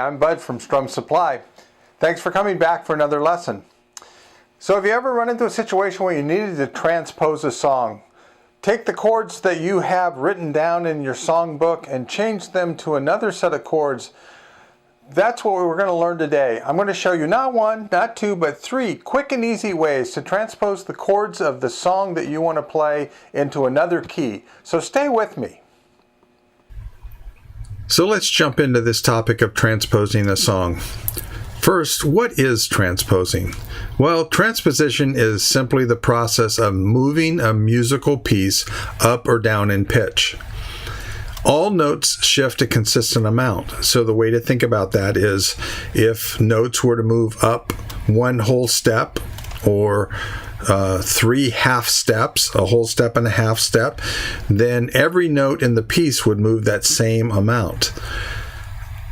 I'm Bud from Strum Supply. Thanks for coming back for another lesson. So have you ever run into a situation where you needed to transpose a song? Take the chords that you have written down in your songbook and change them to another set of chords. That's what we're going to learn today. I'm going to show you not one, not two, but three quick and easy ways to transpose the chords of the song that you want to play into another key. So stay with me. So let's jump into this topic of transposing a song. First, what is transposing? Well, transposition is simply the process of moving a musical piece up or down in pitch. All notes shift a consistent amount. So the way to think about that is if notes were to move up one whole step or 3 half steps, a whole step and a half step, then every note in the piece would move that same amount.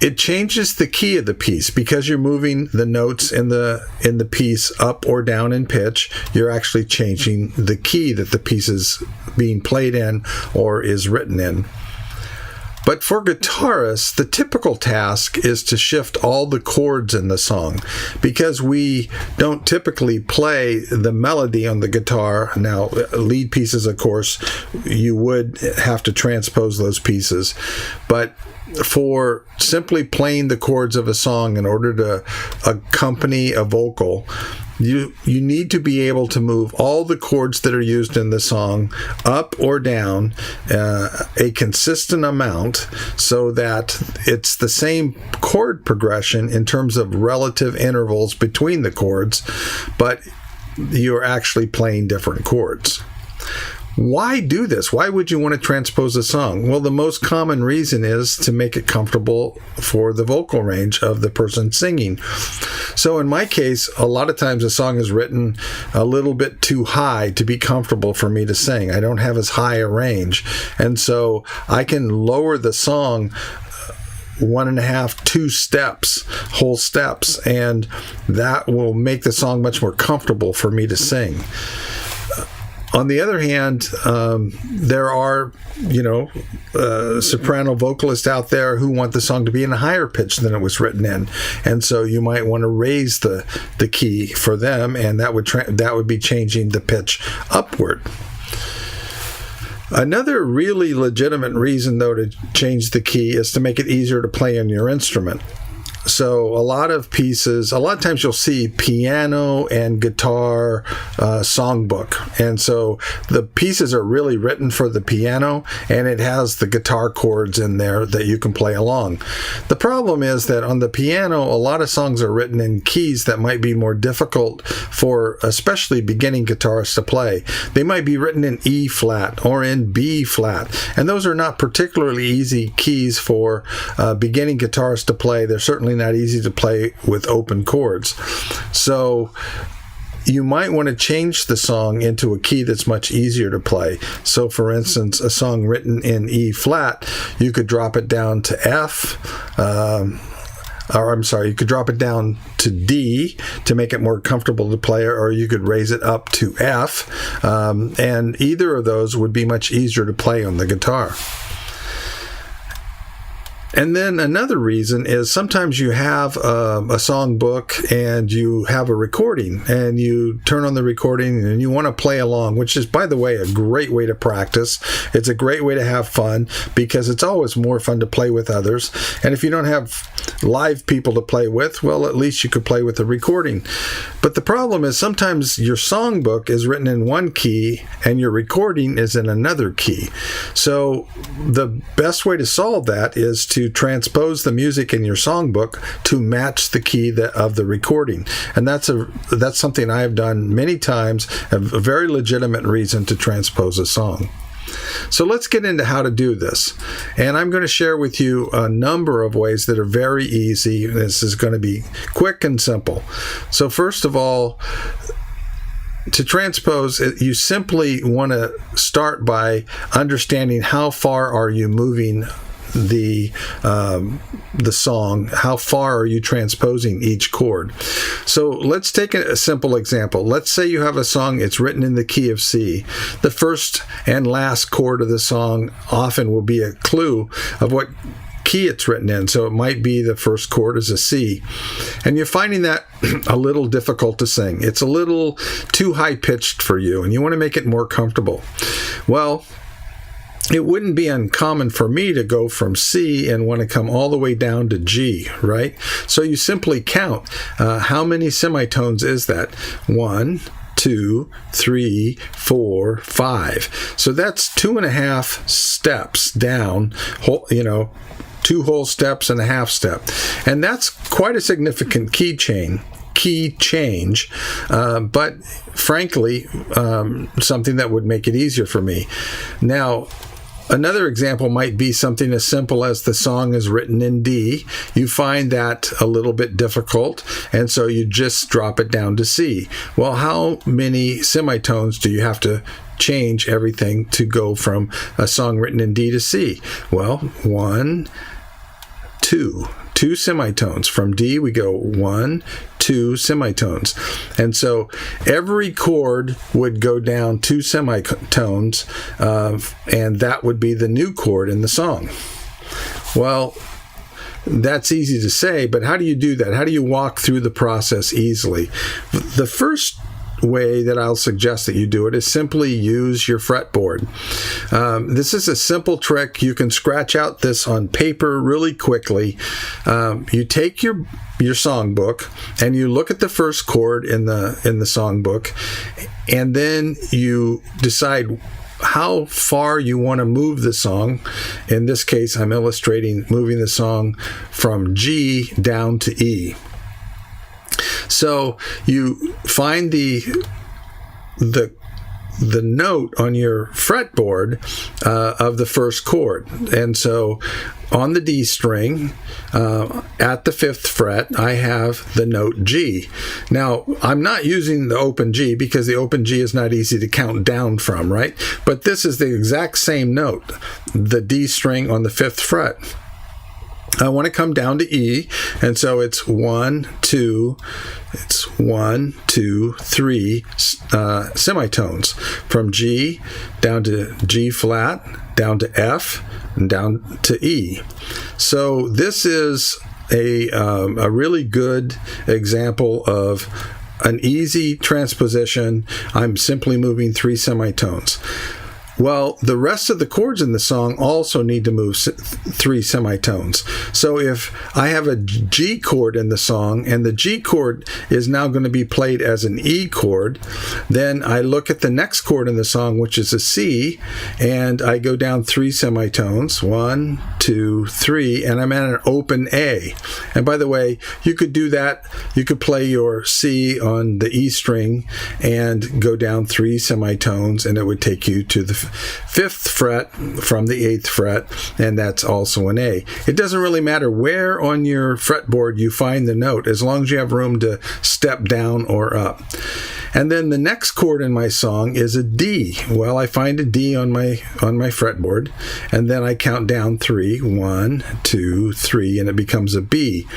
It changes the key of the piece because you're moving the notes in the piece up or down in pitch. You're actually changing the key that the piece is being played in or is written in. But for guitarists, the typical task is to shift all the chords in the song because we don't typically play the melody on the guitar. Now, lead pieces, of course, you would have to transpose those pieces. But for simply playing the chords of a song in order to accompany a vocal, you need to be able to move all the chords that are used in the song up or down a consistent amount so that it's the same chord progression in terms of relative intervals between the chords, but you're actually playing different chords. Why do this? Why would you want to transpose a song? Well, the most common reason is to make it comfortable for the vocal range of the person singing. So in my case, a lot of times a song is written a little bit too high to be comfortable for me to sing. I don't have as high a range. And so I can lower the song 1.5, 2 steps, whole steps, and that will make the song much more comfortable for me to sing. On the other hand, there are, soprano vocalists out there who want the song to be in a higher pitch than it was written in, and so you might want to raise the key for them, and that would be changing the pitch upward. Another really legitimate reason, though, to change the key is to make it easier to play on your instrument. So a lot of times you'll see piano and guitar songbook. And so the pieces are really written for the piano, and it has the guitar chords in there that you can play along. The problem is that on the piano, a lot of songs are written in keys that might be more difficult for especially beginning guitarists to play. They might be written in E flat or in B flat, and those are not particularly easy keys for beginning guitarists to play. They're certainly not easy to play with open chords. So you might want to change the song into a key that's much easier to play. So for instance, a song written in E flat, you could drop it down to F, you could drop it down to D to make it more comfortable to play, or you could raise it up to F, and either of those would be much easier to play on the guitar. And then another reason is sometimes you have a song book and you have a recording, and you turn on the recording and you want to play along, which is, by the way, a great way to practice. It's a great way to have fun because it's always more fun to play with others. And if you don't have live people to play with, well, at least you could play with the recording. But the problem is sometimes your songbook is written in one key and your recording is in another key. So the best way to solve that is to transpose the music in your songbook to match the key of the recording. And that's something I have done many times, a very legitimate reason to transpose a song. So let's get into how to do this. And I'm going to share with you a number of ways that are very easy. This is going to be quick and simple. So first of all, to transpose, you simply want to start by understanding how far are you moving the song, how far are you transposing each chord. So let's take a simple example. Let's say you have a song, it's written in the key of C. The first and last chord of the song often will be a clue of what key it's written in. So it might be the first chord is a C. And you're finding that a little difficult to sing. It's a little too high-pitched for you, and you want to make it more comfortable. Well, it wouldn't be uncommon for me to go from C and want to come all the way down to G, right? So you simply count how many semitones is that? 1, 2, 3, 4, 5. So that's 2.5 steps down, 2 whole steps and a half step. And that's quite a significant key change, but frankly, something that would make it easier for me. Now, another example might be something as simple as the song is written in D. You find that a little bit difficult, and so you just drop it down to C. Well, how many semitones do you have to change everything to go from a song written in D to C? Well, 1, 2. 2 semitones. From D, we go 1, 2 semitones. And so every chord would go down 2 semitones, and that would be the new chord in the song. Well, that's easy to say, but how do you do that? How do you walk through the process easily? The first way that I'll suggest that you do it is simply use your fretboard. This is a simple trick. You can scratch out this on paper really quickly. You take your songbook and you look at the first chord in the songbook, and then you decide how far you want to move the song. In this case, I'm illustrating moving the song from G down to E. So you find the note on your fretboard of the first chord. And so on the D string, at the 5th fret, I have the note G. Now, I'm not using the open G because the open G is not easy to count down from, right? But this is the exact same note, the D string on the 5th fret. I want to come down to E, and so it's 1, 2, 3 semitones from G down to G flat, down to F, and down to E. So this is a really good example of an easy transposition. I'm simply moving 3 semitones. Well, the rest of the chords in the song also need to move 3 semitones. So if I have a G chord in the song and the G chord is now going to be played as an E chord, then I look at the next chord in the song, which is a C, and I go down 3 semitones, 1, 2, 3, and I'm at an open A. And by the way, you could do that. You could play your C on the E string and go down 3 semitones, and it would take you to the 5th fret from the 8th fret, and that's also an A. It doesn't really matter where on your fretboard you find the note, as long as you have room to step down or up. And then the next chord in my song is a D. Well, I find a D on my fretboard, and then I count down 3, 1, 2, 3, and it becomes a B.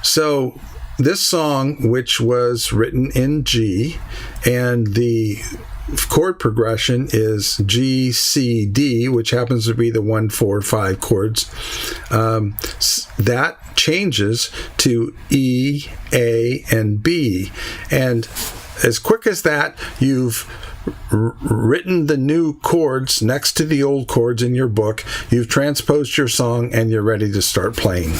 So this song, which was written in G, and the chord progression is G, C, D, which happens to be the 1, 4, 5 chords. That changes to E, A, and B. And as quick as that, you've written the new chords next to the old chords in your book. You've transposed your song, and you're ready to start playing.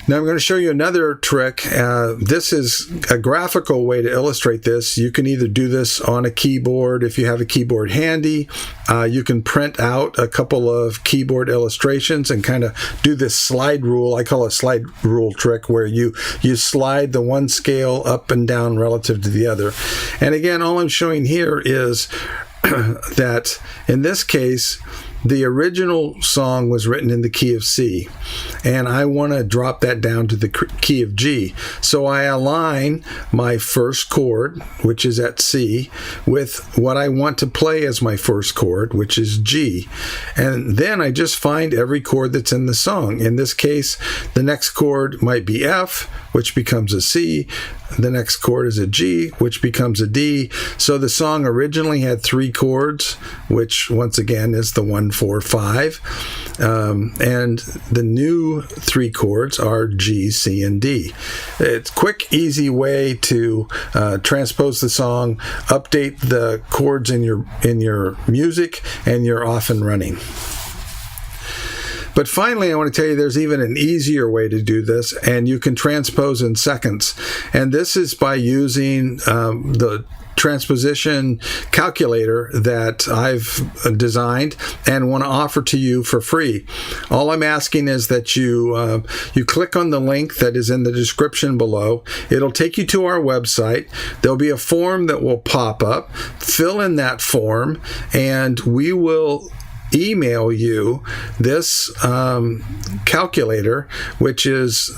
Now I'm going to show you another trick. This is a graphical way to illustrate this. You can either do this on a keyboard if you have a keyboard handy. You can print out a couple of keyboard illustrations and kind of do this slide rule. I call it slide rule trick, where you slide the one scale up and down relative to the other. And again, all I'm showing here is that in this case, the original song was written in the key of C, and I want to drop that down to the key of G. So I align my first chord, which is at C, with what I want to play as my first chord, which is G. And then I just find every chord that's in the song. In this case, the next chord might be F, which becomes a C. the next chord is a G, which becomes a D. So the song originally had 3 chords, which once again is the 1, 4, 5. And the new 3 chords are G, C, and D. It's a quick, easy way to transpose the song, update the chords in your music, and you're off and running. But finally, I want to tell you there's even an easier way to do this, and you can transpose in seconds. And this is by using the transposition calculator that I've designed and want to offer to you for free. All I'm asking is that you click on the link that is in the description below. It'll take you to our website. There'll be a form that will pop up. Fill in that form, and we will email you this calculator, which is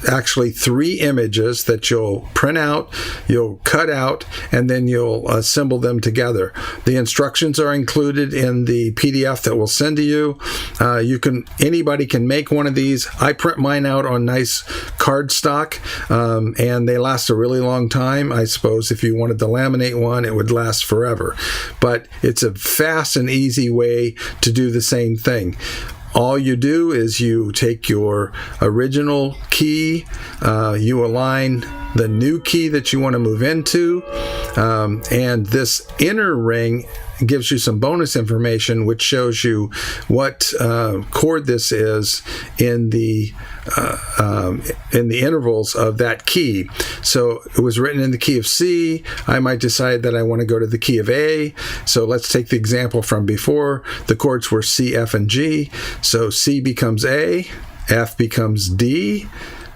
actually 3 images that you'll print out, you'll cut out, and then you'll assemble them together. The instructions are included in the PDF that we'll send to you. Anybody can make one of these. I print mine out on nice cardstock, and they last a really long time. I suppose if you wanted to laminate one, it would last forever. But it's a fast and easy way to do the same thing. All you do is you take your original key, you align the new key that you want to move into, and this inner ring gives you some bonus information which shows you what chord this is in the intervals of that key. So it was written in the key of C. I might decide that I want to go to the key of A. So let's take the example from before. The chords were C, F, and G. So C becomes A, F becomes D,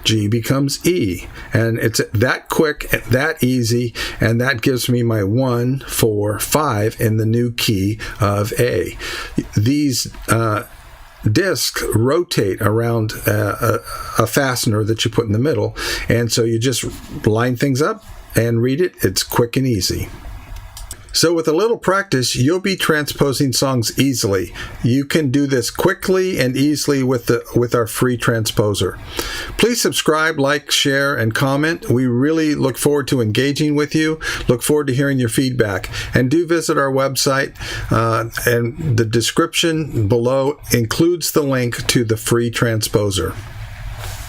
G becomes E. And it's that quick, that easy, and that gives me my 1, 4, 5 in the new key of A. These discs rotate around a fastener that you put in the middle, and so you just line things up and read it. It's quick and easy. So with a little practice, you'll be transposing songs easily. You can do this quickly and easily with our free transposer. Please subscribe, like, share, and comment. We really look forward to engaging with you. Look forward to hearing your feedback. And do visit our website, and the description below includes the link to the free transposer.